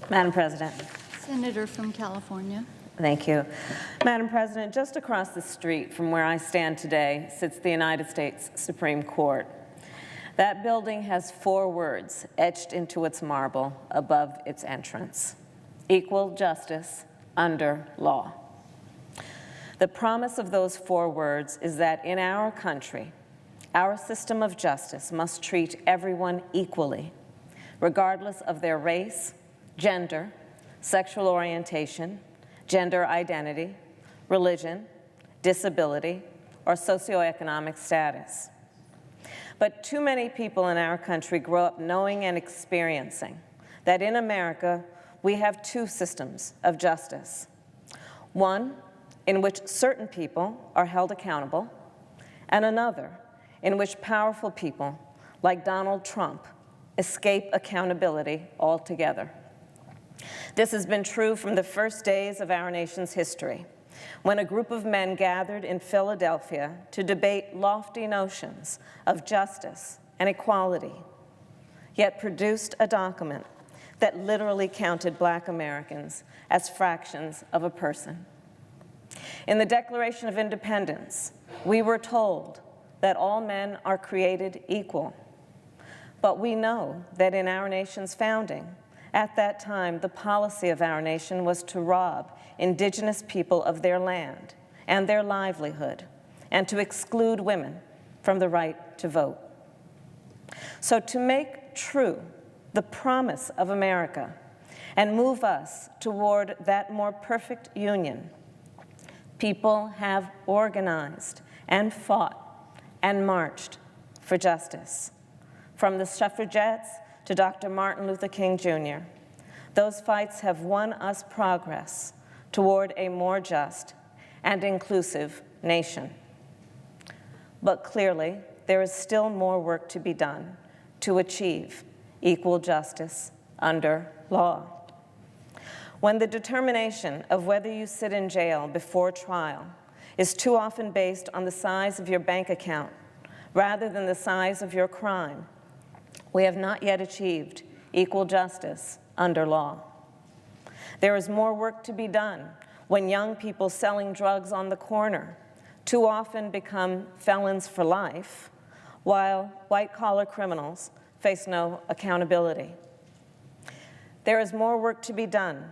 Madam President. Senator from California. Thank you. Madam President, just across the street from where I stand today sits the United States Supreme Court. That building has 4 words etched into its marble above its entrance: equal justice under law. The promise of those 4 words is that in our country, our system of justice must treat everyone equally, regardless of their race, gender, sexual orientation, gender identity, religion, disability, or socioeconomic status. But too many people in our country grow up knowing and experiencing that in America we have 2 systems of justice. One in which certain people are held accountable, and another in which powerful people like Donald Trump escape accountability altogether. This has been true from the first days of our nation's history, when a group of men gathered in Philadelphia to debate lofty notions of justice and equality, yet produced a document that literally counted Black Americans as fractions of a person. In the Declaration of Independence, we were told that all men are created equal. But we know that in our nation's founding, at that time, the policy of our nation was to rob indigenous people of their land and their livelihood, and to exclude women from the right to vote. So to make true the promise of America and move us toward that more perfect union, people have organized and fought and marched for justice. From the suffragettes to Dr. Martin Luther King Jr., those fights have won us progress toward a more just and inclusive nation. But clearly, there is still more work to be done to achieve equal justice under law. When the determination of whether you sit in jail before trial is too often based on the size of your bank account rather than the size of your crime, we have not yet achieved equal justice under law. There is more work to be done when young people selling drugs on the corner too often become felons for life, while white-collar criminals face no accountability. There is more work to be done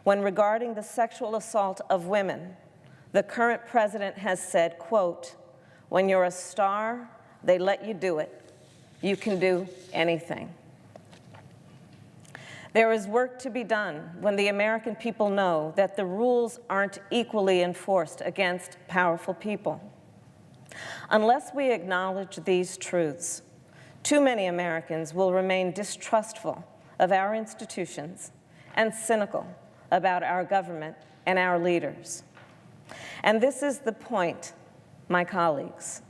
when, regarding the sexual assault of women, the current president has said, quote, "When you're a star, they let you do it. You can do anything." There is work to be done when the American people know that the rules aren't equally enforced against powerful people. Unless we acknowledge these truths, too many Americans will remain distrustful of our institutions and cynical about our government and our leaders. And this is the point, my colleagues.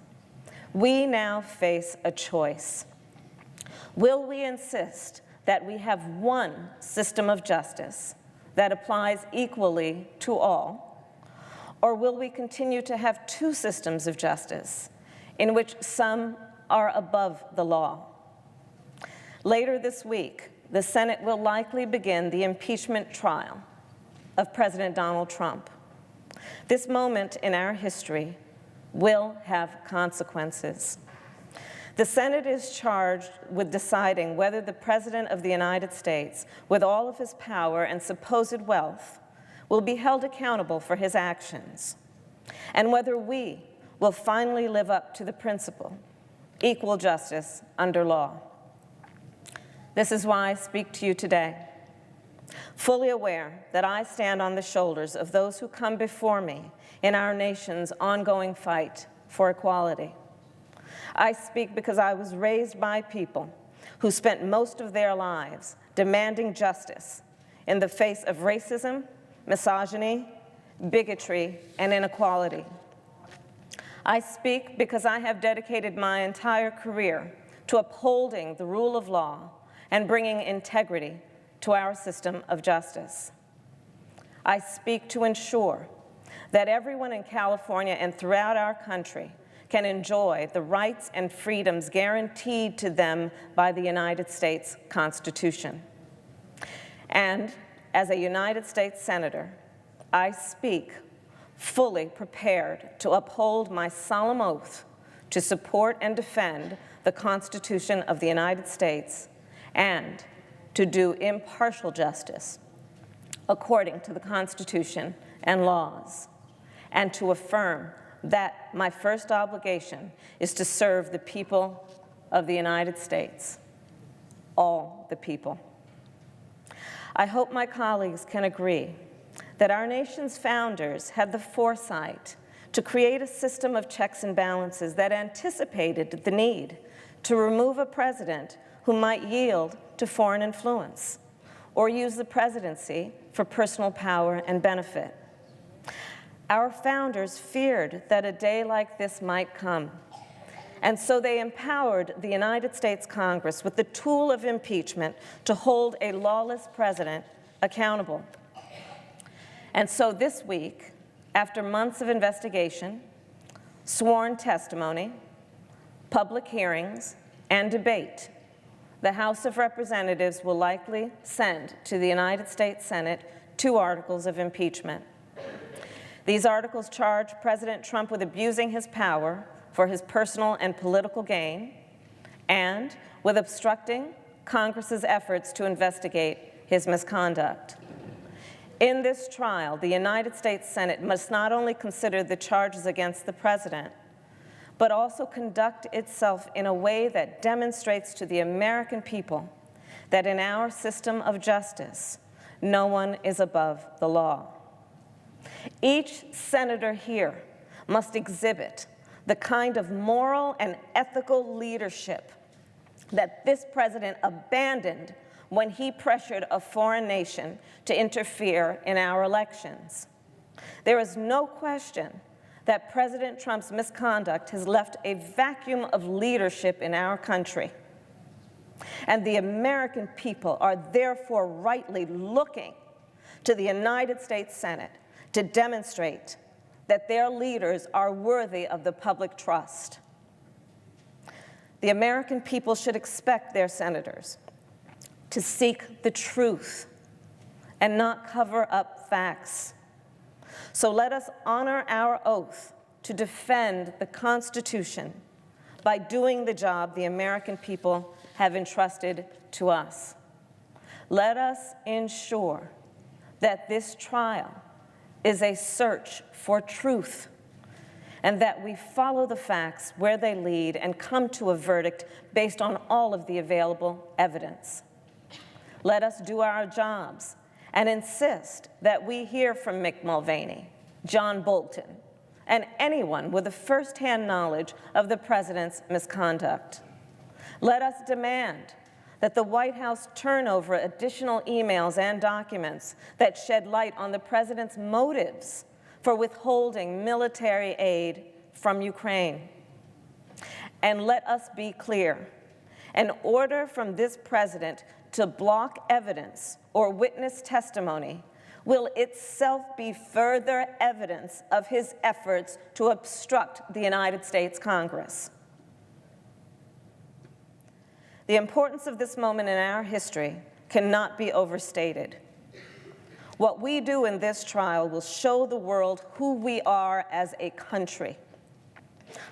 We now face a choice. Will we insist that we have one system of justice that applies equally to all, or will we continue to have 2 systems of justice in which some are above the law? Later this week, the Senate will likely begin the impeachment trial of President Donald Trump. This moment in our history will have consequences. The Senate is charged with deciding whether the President of the United States, with all of his power and supposed wealth, will be held accountable for his actions, and whether we will finally live up to the principle, equal justice under law. This is why I speak to you today, fully aware that I stand on the shoulders of those who come before me in our nation's ongoing fight for equality. I speak because I was raised by people who spent most of their lives demanding justice in the face of racism, misogyny, bigotry, and inequality. I speak because I have dedicated my entire career to upholding the rule of law and bringing integrity to our system of justice. I speak to ensure that everyone in California and throughout our country can enjoy the rights and freedoms guaranteed to them by the United States Constitution. And as a United States Senator, I speak fully prepared to uphold my solemn oath to support and defend the Constitution of the United States and to do impartial justice according to the Constitution and laws, and to affirm that my first obligation is to serve the people of the United States, all the people. I hope my colleagues can agree that our nation's founders had the foresight to create a system of checks and balances that anticipated the need to remove a president who might yield to foreign influence or use the presidency for personal power and benefit. Our founders feared that a day like this might come, and so they empowered the United States Congress with the tool of impeachment to hold a lawless president accountable. And so this week, after months of investigation, sworn testimony, public hearings, and debate, the House of Representatives will likely send to the United States Senate 2 articles of impeachment. These articles charge President Trump with abusing his power for his personal and political gain and with obstructing Congress's efforts to investigate his misconduct. In this trial, the United States Senate must not only consider the charges against the president, but also conduct itself in a way that demonstrates to the American people that in our system of justice, no one is above the law. Each senator here must exhibit the kind of moral and ethical leadership that this president abandoned when he pressured a foreign nation to interfere in our elections. There is no question that President Trump's misconduct has left a vacuum of leadership in our country. And the American people are therefore rightly looking to the United States Senate to demonstrate that their leaders are worthy of the public trust. The American people should expect their senators to seek the truth and not cover up facts. So let us honor our oath to defend the Constitution by doing the job the American people have entrusted to us. Let us ensure that this trial is a search for truth and that we follow the facts where they lead and come to a verdict based on all of the available evidence. Let us do our jobs and insist that we hear from Mick Mulvaney, John Bolton, and anyone with a first-hand knowledge of the president's misconduct. Let us demand that the White House turn over additional emails and documents that shed light on the president's motives for withholding military aid from Ukraine. And let us be clear, an order from this president to block evidence or witness testimony will itself be further evidence of his efforts to obstruct the United States Congress. The importance of this moment in our history cannot be overstated. What we do in this trial will show the world who we are as a country.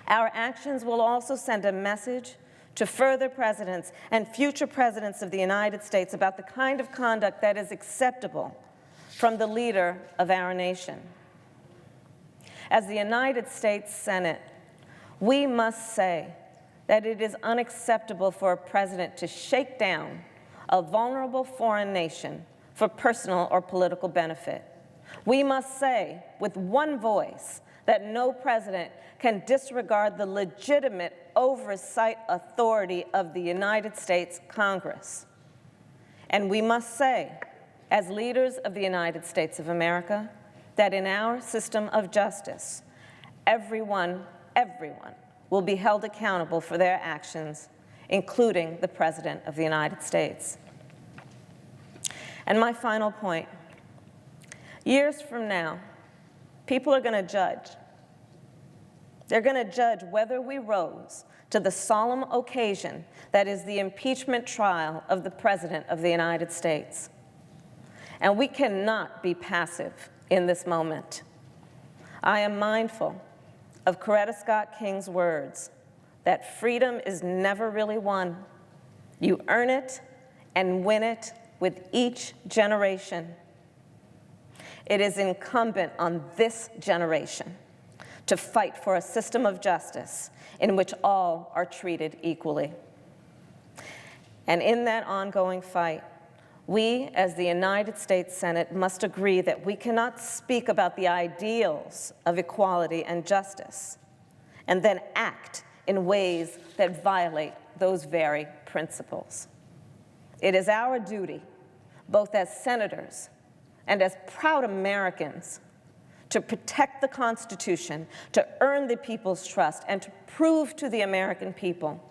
Our actions will also send a message to further presidents and future presidents of the United States about the kind of conduct that is acceptable from the leader of our nation. As the United States Senate, we must say that it is unacceptable for a president to shake down a vulnerable foreign nation for personal or political benefit. We must say with one voice that no president can disregard the legitimate oversight authority of the United States Congress. And we must say, as leaders of the United States of America, that in our system of justice, everyone will be held accountable for their actions, including the President of the United States. And my final point, years from now, people are going to judge. They're going to judge whether we rose to the solemn occasion that is the impeachment trial of the President of the United States. and we cannot be passive in this moment. I am mindful of Coretta Scott King's words that freedom is never really won. You earn it and win it with each generation. It is incumbent on this generation to fight for a system of justice in which all are treated equally. And in that ongoing fight, we, as the United States Senate, must agree that we cannot speak about the ideals of equality and justice and then act in ways that violate those very principles. It is our duty, both as senators and as proud Americans, to protect the Constitution, to earn the people's trust, and to prove to the American people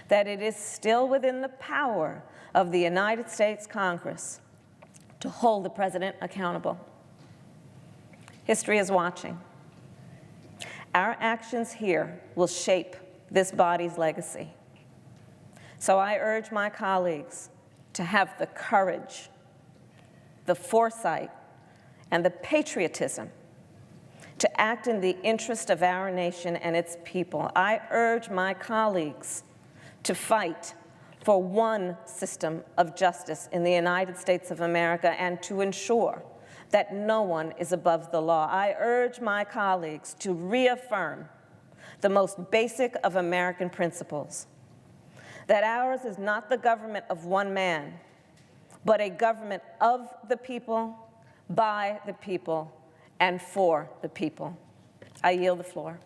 that it is still within the power of the United States Congress to hold the president accountable. History is watching. Our actions here will shape this body's legacy. So I urge my colleagues to have the courage, the foresight, and the patriotism to act in the interest of our nation and its people. I urge my colleagues to fight for one system of justice in the United States of America and to ensure that no one is above the law. I urge my colleagues to reaffirm the most basic of American principles, that ours is not the government of one man, but a government of the people, by the people, and for the people. I yield the floor.